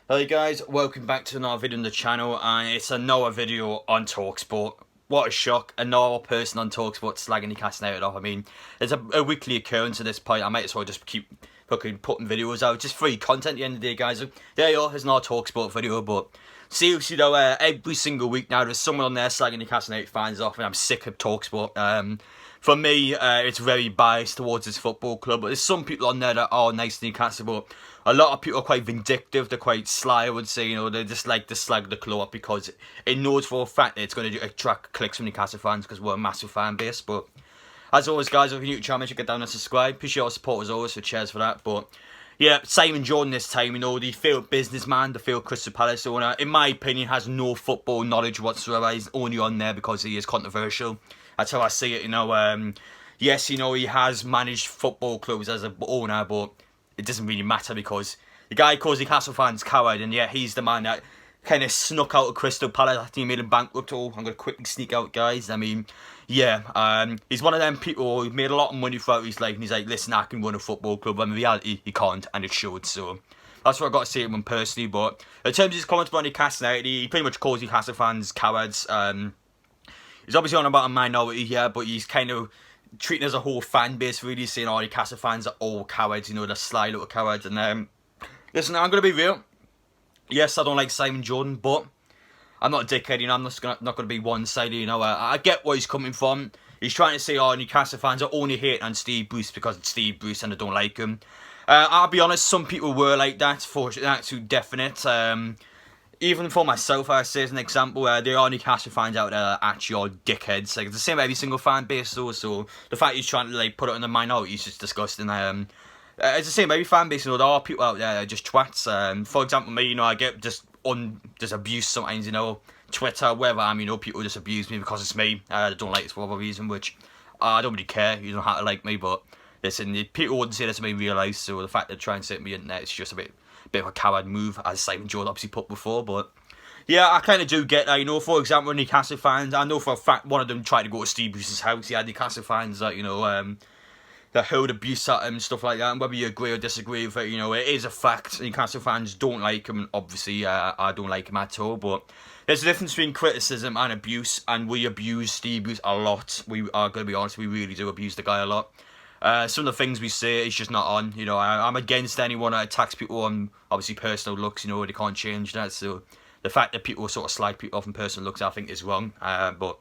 Hey guys, welcome back to another video on the channel, and it's another video on Talksport. What a shock, another person on Talksport slagging Newcastle United off. I mean, it's a weekly occurrence at this point. I might as well just keep fucking putting videos out, just free content at the end of the day, guys. There you are, there's another Talksport video, but seriously though, every single week now there's someone on there slagging Newcastle United fans off, and I'm sick of Talksport. For me, it's very biased towards this football club, but there's some people on there that are nice to Newcastle, but a lot of people are quite vindictive, they're quite sly, I would say, they just like to slag the club up because it knows for a fact that it's going to attract clicks from Newcastle fans because we're a massive fan base. But as always, guys, if you're new to the channel, make sure you get down and subscribe. Appreciate your support as always, so cheers for that. But yeah, Simon Jordan this time, the failed businessman, the failed Crystal Palace owner, in my opinion, has no football knowledge whatsoever. He's only on there because he is controversial. That's how I see it, Yes, he has managed football clubs as an owner, but it doesn't really matter because the guy calls Newcastle fans coward, and yeah, he's the man that kind of snuck out of Crystal Palace after he made him bankrupt. I'm going to quickly sneak out, guys. I mean, yeah, he's one of them people who made a lot of money throughout his life, and he's like, listen, I can run a football club, and in reality, he can't, and it showed, so that's what I've got to say to him personally. But in terms of his comments about Newcastle United, he pretty much calls Newcastle fans cowards. He's obviously on about a minority here, but he's kind of treating as a whole fan base, really saying, oh, Newcastle fans are all cowards, they're sly little cowards. And listen, I'm going to be real. Yes, I don't like Simon Jordan, but I'm not a dickhead, I'm not going to be one-sided, I get where he's coming from. He's trying to say, oh, Newcastle fans are only hating on Steve Bruce because it's Steve Bruce and I don't like him. I'll be honest, some people were like that, for that's definite. Even for myself, I say as an example, there are Newcastle fans out there that actually are dickheads. Like, it's the same with every single fan base though, so the fact he's trying to put it in the minority is just disgusting. It's the same with every fan base, there are people out there that are just twats. For example, me, I get just abuse sometimes, Twitter, wherever I am, people just abuse me because it's me. I don't like it for whatever reason, which I don't really care. You don't have to like me, but listen, people wouldn't say this to me in real life, so the fact they're trying to say it on the internet, it's just a bit of a coward move, as Simon Jordan obviously put before. But yeah, I kind of do get that, for example, Newcastle fans, I know for a fact one of them tried to go to Steve Bruce's house. He had Newcastle fans that, that hurled abuse at him and stuff like that, and whether you agree or disagree with it, it is a fact. Newcastle fans don't like him, and obviously I don't like him at all, but there's a difference between criticism and abuse, and we abuse Steve Bruce a lot. We are going to be honest, we really do abuse the guy a lot. Some of the things we say, it's just not on. I'm against anyone that attacks people on obviously personal looks. They can't change that. So the fact that people sort of slag people off on personal looks, I think is wrong. But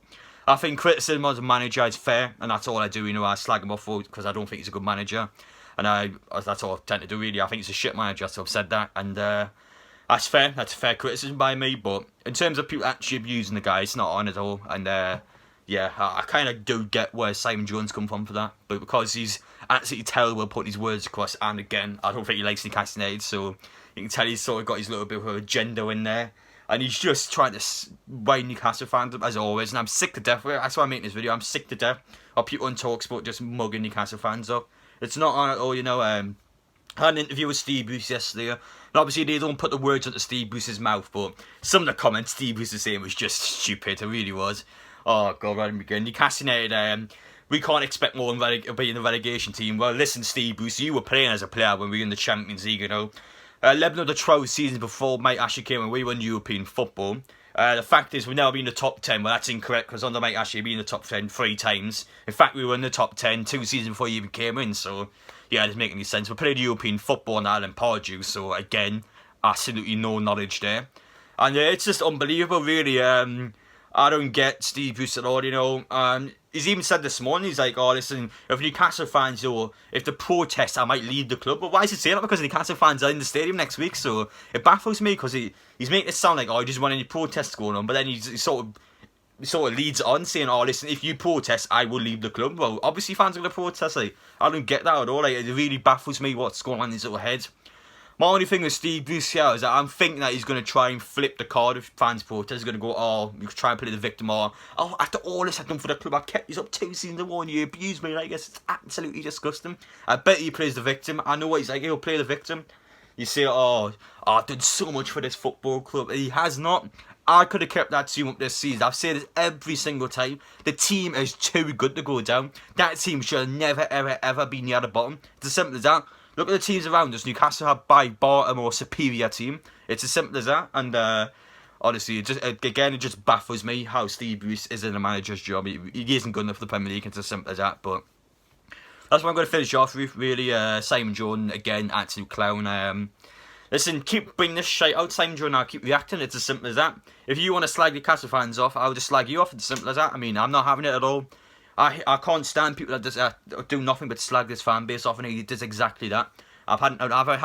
I think criticism as a manager is fair, and that's all I do. I slag him off for because I don't think he's a good manager, and that's all I tend to do really. I think he's a shit manager, so I've said that, and that's fair. That's a fair criticism by me. But in terms of people actually abusing the guy, it's not on at all, and. Yeah, I kind of do get where Simon Jones come from for that, but because he's absolutely terrible at putting his words across, and again, I don't think he likes Newcastle United, so you can tell he's sort of got his little bit of agenda in there, and he's just trying to wind Newcastle fans up as always, and I'm sick to death of it. That's why I'm making this video. I'm sick to death of people on Talksport just mugging Newcastle fans up. It's not on at all, I had an interview with Steve Bruce yesterday, and obviously they don't put the words into Steve Bruce's mouth, but some of the comments Steve Bruce was saying was just stupid. It really was. Oh god, right in the beginning. Newcastle United, we can't expect more than being the relegation team. Well, listen, Steve Bruce, you were playing as a player when we were in the Champions League, 11 of the 12 seasons before Mike Ashley came and we won European football. The fact is, we've never been in the top 10. Well, that's incorrect, because under Mike Ashley, we've been in the top 10 3 times. In fact, we were in the top 10 2 seasons before he even came in, so yeah, it doesn't make any sense. We played European football on Ireland Pardew, so again, absolutely no knowledge there. And it's just unbelievable, really. I don't get Steve Bruce at all, he's even said this morning, he's like, oh, listen, if Newcastle fans, if the protest, I might leave the club. But why is he saying that? Because Newcastle fans are in the stadium next week, so it baffles me, because he's making it sound like, oh, he doesn't want any protests going on, but then he sort of leads on saying, oh, listen, if you protest, I will leave the club. Well, obviously fans are going to protest, I don't get that at all, it really baffles me what's going on in his little head. My only thing with Steve Bruce here is that I'm thinking that he's going to try and flip the card if fans protest. He's going to go, oh, you try and play the victim, or, oh, after all this I've done for the club, I kept you up 2 seasons in 1 year, abused me, I guess it's absolutely disgusting. I bet he plays the victim. I know what he's like, he'll play the victim. You say, oh, I've done so much for this football club. He has not. I could have kept that team up this season. I've said this every single time. The team is too good to go down. That team should have never, ever, ever been near the bottom. It's as simple as that. Look at the teams around us. Newcastle have by far a more superior team. It's as simple as that. And honestly, it just baffles me how Steve Bruce is in a manager's job. He isn't good enough for the Premier League. It's as simple as that. But that's what I'm going to finish off with. Really, Simon Jordan again, absolute clown. Listen, keep bringing this shit out, Simon Jordan. I'll keep reacting. It's as simple as that. If you want to slag Newcastle fans off, I'll just slag you off. It's as simple as that. I mean, I'm not having it at all. I can't stand people that just do nothing but slag this fan base off, and he does exactly that. I've had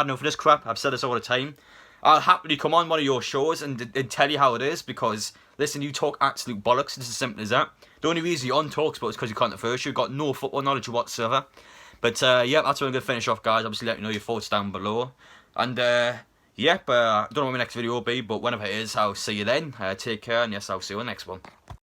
enough of this crap. I've said this all the time. I'll happily come on one of your shows and tell you how it is, because listen, you talk absolute bollocks. It's as simple as that. The only reason you're on Talksport is because you're controversial. You've got no football knowledge whatsoever. But yeah, that's what I'm going to finish off, guys. Obviously, let me know your thoughts down below. And yeah, I don't know what my next video will be, but whenever it is, I'll see you then. Take care, and yes, I'll see you on the next one.